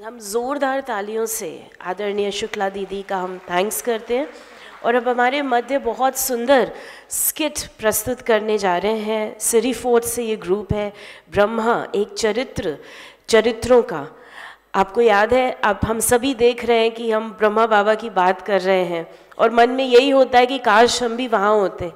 हम ज़ोरदार तालियों से आदरणीय शुक्ला दीदी का हम थैंक्स करते हैं। और अब हमारे मध्य बहुत सुंदर स्किट प्रस्तुत करने जा रहे हैं। सिरी फोर्थ से ये ग्रुप है ब्रह्मा, एक चरित्रों का। आपको याद है, अब हम सभी देख रहे हैं कि हम ब्रह्मा बाबा की बात कर रहे हैं और मन में यही होता है कि काश हम भी वहाँ होते।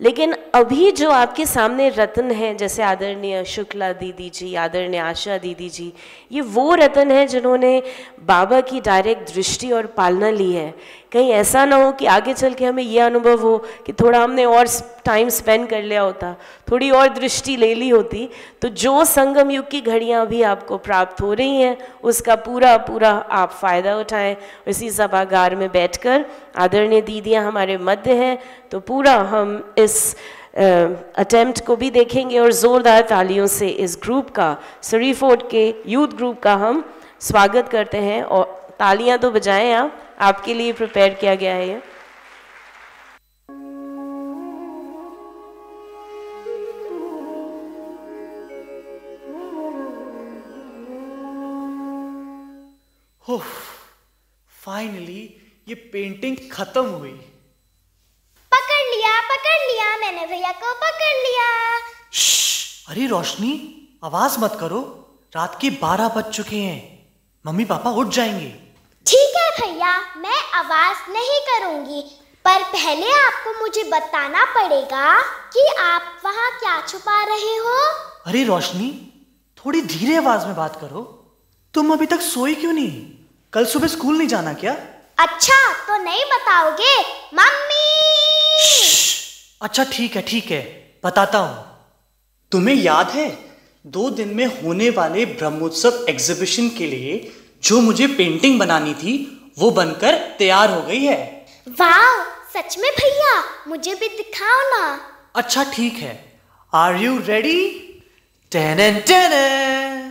लेकिन अभी जो आपके सामने रत्न हैं, जैसे आदरणीय शुक्ला दीदी जी, आदरणीय आशा दीदी जी, ये वो रत्न हैं जिन्होंने बाबा की डायरेक्ट दृष्टि और पालना ली है। कहीं ऐसा ना हो कि आगे चल के हमें ये अनुभव हो कि थोड़ा हमने और टाइम स्पेंड कर लिया होता, थोड़ी और दृष्टि ले ली होती, तो जो संगम युग की घड़ियाँ अभी आपको प्राप्त हो रही हैं उसका पूरा पूरा आप फ़ायदा उठाएं। इसी सभागार में बैठकर आदरणीय दीदियाँ हमारे मध्य हैं, तो पूरा हम इस अटेम्प्ट को भी देखेंगे और ज़ोरदार तालियों से इस ग्रुप का, सरी फोर्ट के यूथ ग्रुप का हम स्वागत करते हैं। और तालियां तो बजाएं आप, आपके लिए प्रिपेयर किया गया है ये। फाइनली ये पेंटिंग खत्म हुई। पकड़ लिया मैंने भैया को पकड़ लिया। अरे रोशनी, आवाज मत करो, रात के 12 बज चुके हैं, मम्मी पापा उठ जाएंगे। ठीक है भैया, मैं आवाज नहीं करूंगी, पर पहले आपको मुझे बताना पड़ेगा कि आप वहाँ क्या छुपा रहे हो। अरे रोशनी, थोड़ी धीरे आवाज में बात करो। तुम अभी तक सोई क्यों नहीं? कल सुबह स्कूल नहीं जाना क्या? अच्छा, तो नहीं बताओगे मम्मी? अच्छा ठीक है, बताता हूँ। तुम्हें याद है 2 दिन में होने वाले ब्रह्मोत्सव एग्जीबिशन के लिए जो मुझे पेंटिंग बनानी थी, वो बनकर तैयार हो गई है। वाह, सच में भैया, मुझे भी दिखाओ ना। अच्छा ठीक है, are you ready? Ten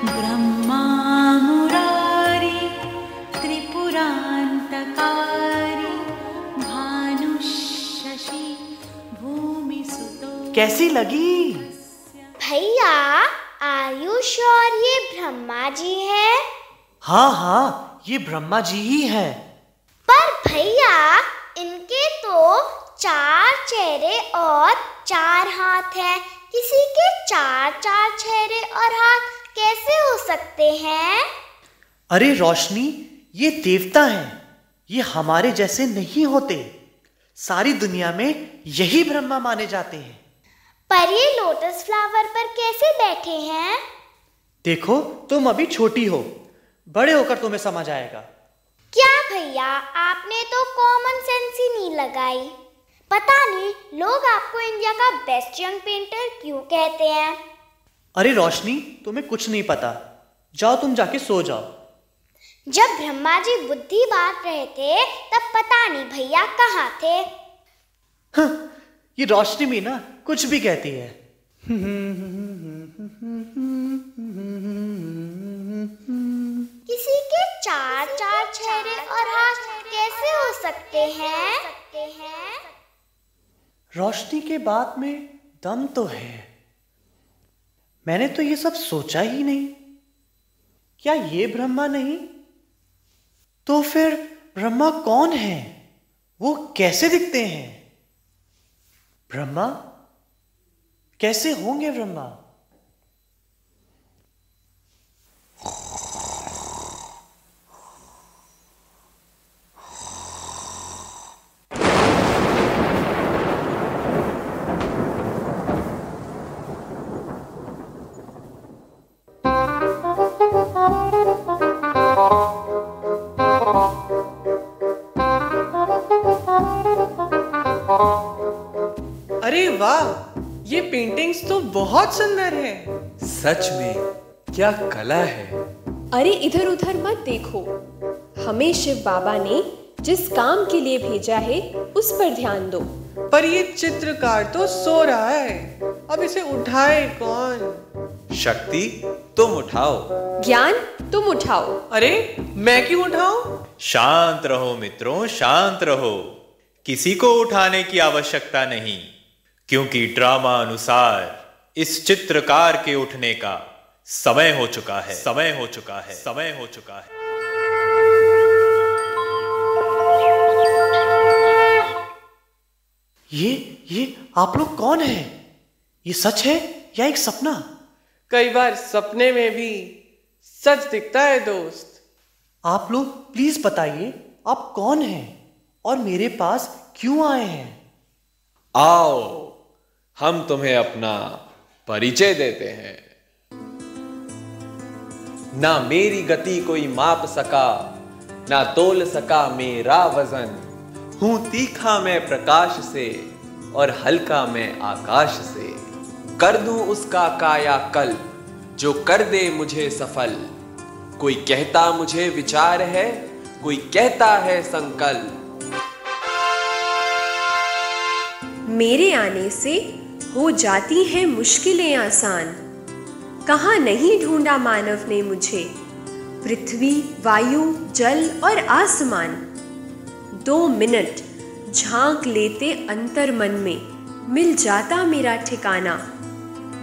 Brahma Murari Tripurantakari भानुशशि भूमि सुतो। कैसी लगी? भैया, आर यू श्योर ये ब्रह्मा जी है? हाँ, ये ब्रह्मा जी ही है। पर भैया, इनके तो 4 चेहरे और 4 हाथ हैं। किसी के 4 चेहरे और हाथ कैसे हो सकते हैं? अरे रोशनी, ये देवता हैं, ये हमारे जैसे नहीं होते। सारी दुनिया में यही ब्रह्मा माने जाते हैं। पर ये लोटस फ्लावर पर कैसे बैठे हैं? देखो, तुम अभी छोटी हो, बड़े होकर तुम्हें समझ आएगा। क्या भैया, आपने तो कॉमन सेंस ही नहीं लगाई। पता नहीं लोग आपको इंडिया का बेस्ट यंग पेंटर क्यों कहते हैं। अरे रोशनी, तुम्हें कुछ नहीं पता, जाओ तुम जाके सो जाओ। जब ब्रह्मा जी बुद्धि बांट रहे थे तब पता नहीं भैया कहाँ थे। ये रोशनी भी ना कुछ भी कहती है। किसी के 4 चेहरे और हाथ कैसे हो सकते हैं? रोशनी के बात में दम तो है। मैंने तो ये सब सोचा ही नहीं। क्या ये ब्रह्मा नहीं? तो फिर ब्रह्मा कौन है? वो कैसे दिखते हैं? ब्रह्मा कैसे होंगे ब्रह्मा? अरे वाह, ये पेंटिंग्स तो बहुत सुंदर है। सच में क्या कला है। अरे इधर उधर मत देखो, हमें शिव बाबा ने जिस काम के लिए भेजा है उस पर ध्यान दो। पर ये चित्रकार तो सो रहा है, अब इसे उठाए कौन? शक्ति, तुम उठाओ। ज्ञान, तुम उठाओ। अरे मैं क्यों उठाऊं? शांत रहो मित्रों, शांत रहो। किसी को उठाने की आवश्यकता नहीं, क्योंकि ड्रामा अनुसार इस चित्रकार के उठने का समय हो चुका है, समय हो चुका है, समय हो चुका है। ये आप लोग कौन हैं? ये सच है या एक सपना? कई बार सपने में भी सच दिखता है दोस्त। आप लोग प्लीज बताइए, आप कौन हैं और मेरे पास क्यों आए हैं? आओ, हम तुम्हें अपना परिचय देते हैं। ना मेरी गति कोई माप सका, ना तोल सका मेरा वजन। हूं तीखा मैं प्रकाश से और हल्का मैं आकाश से। कर दूं उसका काया कल जो कर दे मुझे सफल। कोई कहता मुझे विचार है, कोई कहता है संकल्प। मेरे आने से हो जाती हैं मुश्किलें आसान। कहाँ नहीं ढूंढा मानव ने मुझे, पृथ्वी, वायु, जल और आसमान। 2 मिनट झांक लेते अंतर मन में, मिल जाता मेरा ठिकाना।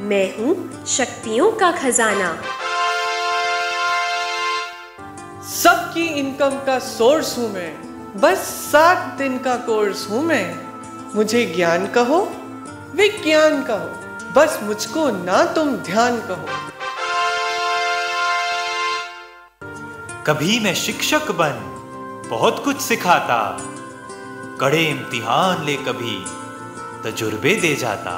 मैं हूं शक्तियों का खजाना। सबकी इनकम का सोर्स हूं मैं, बस 7 दिन का कोर्स हूं मैं। मुझे ज्ञान कहो, विज्ञान कहो, बस मुझको ना तुम ध्यान कहो। कभी मैं शिक्षक बन बहुत कुछ सिखाता, कड़े इम्तिहान ले कभी तजुर्बे दे जाता।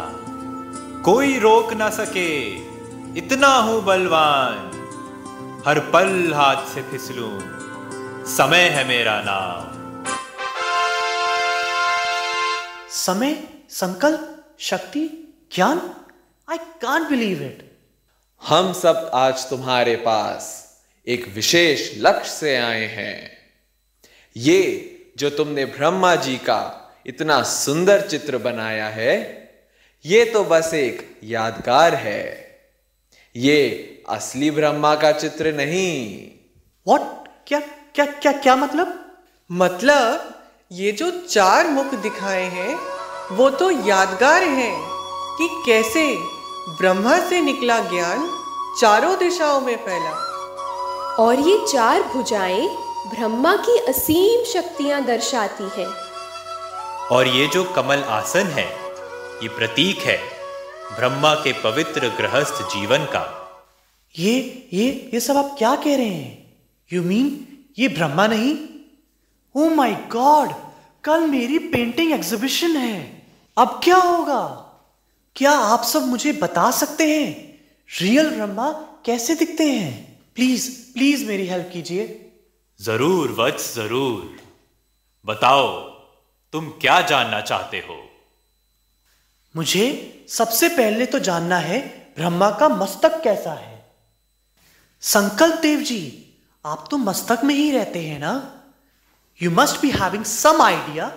कोई रोक ना सके इतना हूं बलवान, हर पल हाथ से फिसलूं समय है मेरा नाम। समय, संकल्प, शक्ति, ज्ञान, आई कांट बिलीव इट। हम सब आज तुम्हारे पास एक विशेष लक्ष्य से आए हैं। ये जो तुमने ब्रह्मा जी का इतना सुंदर चित्र बनाया है, ये तो बस एक यादगार है। ये असली ब्रह्मा का चित्र नहीं। व्हाट? क्या मतलब? मतलब ये जो 4 मुख दिखाए हैं वो तो यादगार हैं कि कैसे ब्रह्मा से निकला ज्ञान चारों दिशाओं में फैला। और ये 4 भुजाएं ब्रह्मा की असीम शक्तियां दर्शाती हैं। और ये जो कमल आसन है, ये प्रतीक है ब्रह्मा के पवित्र गृहस्थ जीवन का। ये सब आप क्या कह रहे हैं? यू मीन ये ब्रह्मा नहीं? ओ माय गॉड, कल मेरी पेंटिंग एग्जीबिशन है। अब क्या होगा? क्या आप सब मुझे बता सकते हैं रियल ब्रह्मा कैसे दिखते हैं? प्लीज प्लीज मेरी हेल्प कीजिए। जरूर वत्स, जरूर। बताओ, तुम क्या जानना चाहते हो? मुझे सबसे पहले तो जानना है ब्रह्मा का मस्तक कैसा है। संकल्प देव जी, आप तो मस्तक में ही रहते हैं ना? You must be having some idea.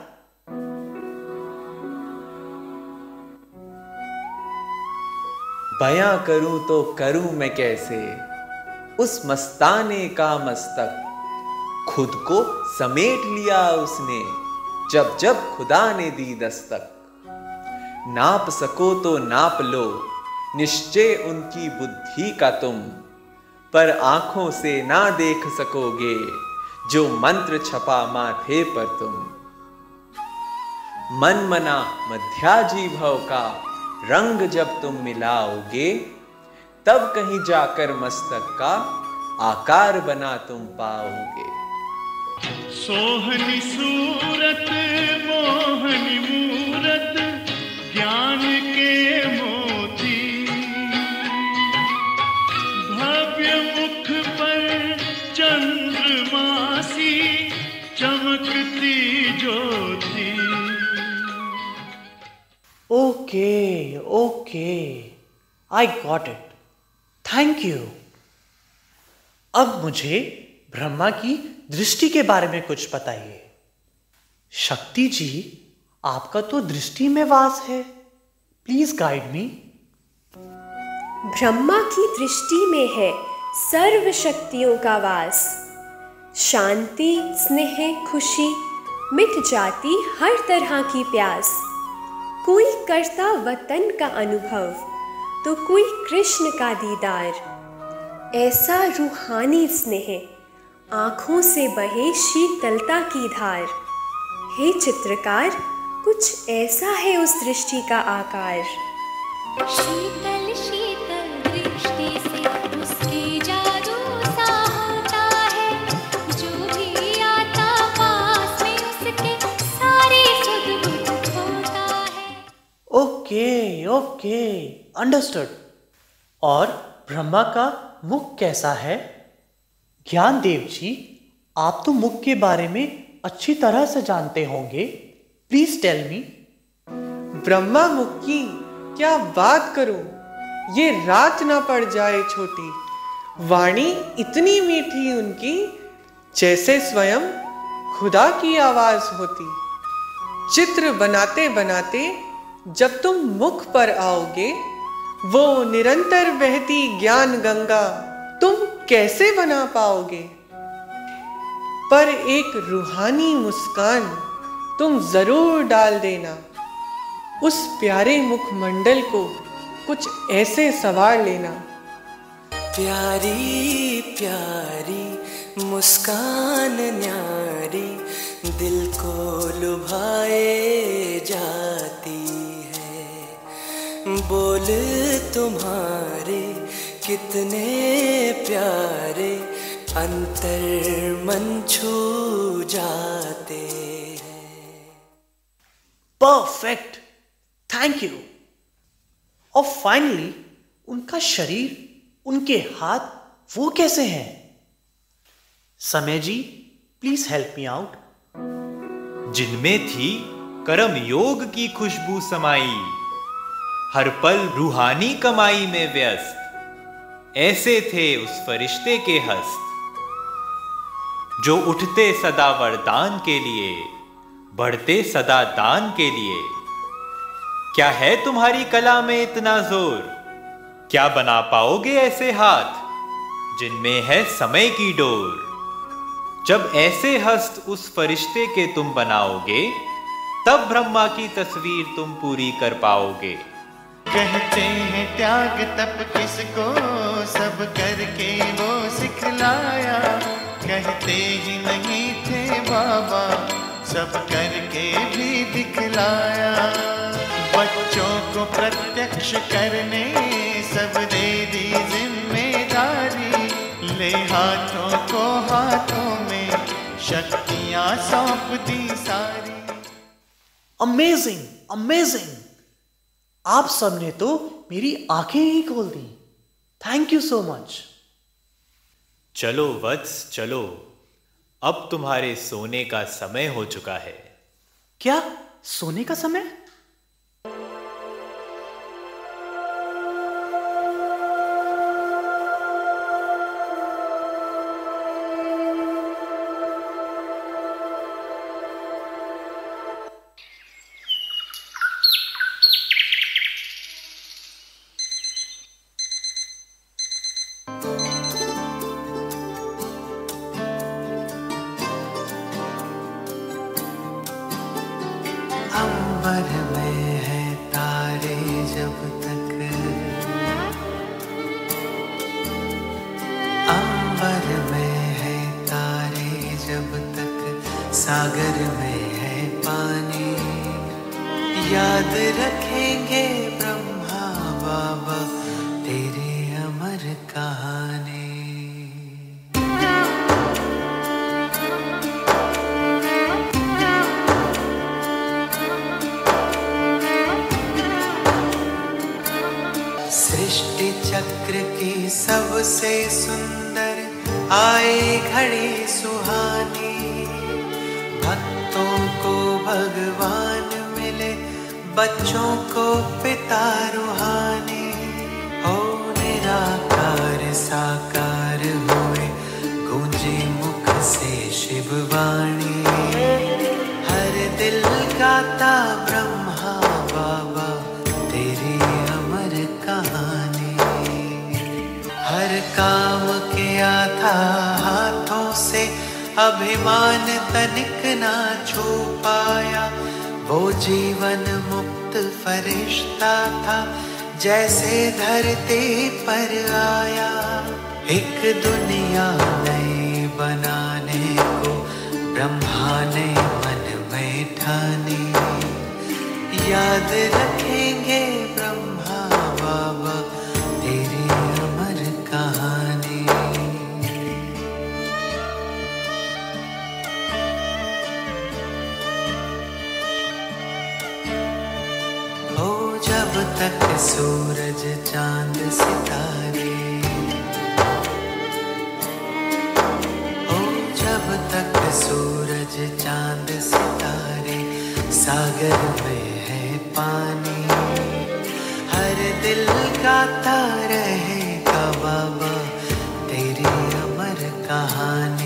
बयां करूं तो करूं मैं कैसे उस मस्ताने का मस्तक। खुद को समेट लिया उसने जब जब खुदा ने दी दस्तक। नाप सको तो नाप लो निश्चय उनकी बुद्धि का तुम, पर आंखों से ना देख सकोगे जो मंत्र छपा माथे पर तुम। मन मना मध्याजी भव का रंग जब तुम मिलाओगे, तब कहीं जाकर मस्तक का आकार बना तुम पाओगे। सोहनी सूरत मोहनी मूरत ज्ञान के मोती, भव्य मुख पर चंद्रमासी चमकती ज्योति। Okay, I got it. Thank you. अब मुझे ब्रह्मा की दृष्टि के बारे में कुछ बताइए। शक्ति जी, आपका तो दृष्टि में वास है, प्लीज गाइड मी। ब्रह्मा की दृष्टि में है सर्व शक्तियों का वास। शांति, स्नेह, खुशी, मिट जाती हर तरह की प्यास। कोई करता वतन का अनुभव तो कोई कृष्ण का दीदार। ऐसा रूहानी स्नेह, आँखों से बहे शीतलता की धार। हे चित्रकार, कुछ ऐसा है उस दृष्टि का आकार। शीतल शीतल दृष्टि से उसके जादू सा होता है, जो भी आता पास में उसके सारे सुध बुध होता है। Okay, understood. और ब्रह्मा का मुख कैसा है? ज्ञानदेव जी, आप तो मुख के बारे में अच्छी तरह से जानते होंगे, प्लीज टेल मी। ब्रह्मा मुख की क्या बात करूं, ये रात ना पड़ जाए छोटी। वाणी इतनी मीठी उनकी, जैसे स्वयं खुदा की आवाज होती। चित्र बनाते बनाते जब तुम मुख पर आओगे, वो निरंतर बहती ज्ञान गंगा तुम कैसे बना पाओगे? पर एक रूहानी मुस्कान तुम जरूर डाल देना। उस प्यारे मुखमंडल को कुछ ऐसे संवार लेना। प्यारी प्यारी मुस्कान न्यारी, दिल को लुभाए जाती है। बोल तुम्हारे कितने प्यारे, अंतर मन छू जाते हैं। Perfect, thank you. और फाइनली उनका शरीर, उनके हाथ, वो कैसे हैं? समय जी, प्लीज हेल्प मी आउट। जिनमें थी कर्म योग की खुशबू समाई, हर पल रूहानी कमाई में व्यस्त, ऐसे थे उस फरिश्ते के हस्त, जो उठते सदा वरदान के लिए, बढ़ते सदा दान के लिए। क्या है तुम्हारी कला में इतना जोर, क्या बना पाओगे ऐसे हाथ, जिनमें है समय की डोर। जब ऐसे हस्त उस फरिश्ते के तुम बनाओगे, तब ब्रह्मा की तस्वीर तुम पूरी कर पाओगे। कहते हैं त्याग तप किसको, सब करके वो सिखलाया। कहते ही नहीं थे बाबा, सब करके भी दिखलाया। बच्चों को प्रत्यक्ष करने सब दे दी जिम्मेदारी, ले हाथों को हाथों में शक्तियां सौंप दी सारी। Amazing, amazing. आप सबने तो मेरी आंखें ही खोल दी। Thank you so much. चलो वत्स चलो, अब तुम्हारे सोने का समय हो चुका है। क्या सोने का समय? अंबर में है तारे जब तक, अंबर में है तारे जब तक, सागर में है पानी। याद रखेंगे ब्रह्मा बाबा तेरे अमर कहानी। सृष्टि चक्र की सबसे सुंदर आए घड़ी सुहानी। भक्तों को भगवान मिले, बच्चों को पिता रूहानी। हो निराकार साकार हुए, गूंजे मुख से शिव वाणी। हर दिल गाता ब्रह्मा बाबा तेरी अमर कहानी। हर काम किया था हाथों से, अभिमान तनिक ना छू पाया। वो जीवन मुक्त फरिश्ता था, जैसे धरती पर आया। एक दुनिया नई बनाने को ब्रह्मा ने मन में ठानी। याद रखेंगे ब्रह्मा बाबा तेरी अमर कहानी। हो जब तक सूरज चांद सितारे, हो जब तक सूरज चांद सितारे, सागर में है पानी, हर दिल गाता रहेगा बाबा तेरी अमर कहानी।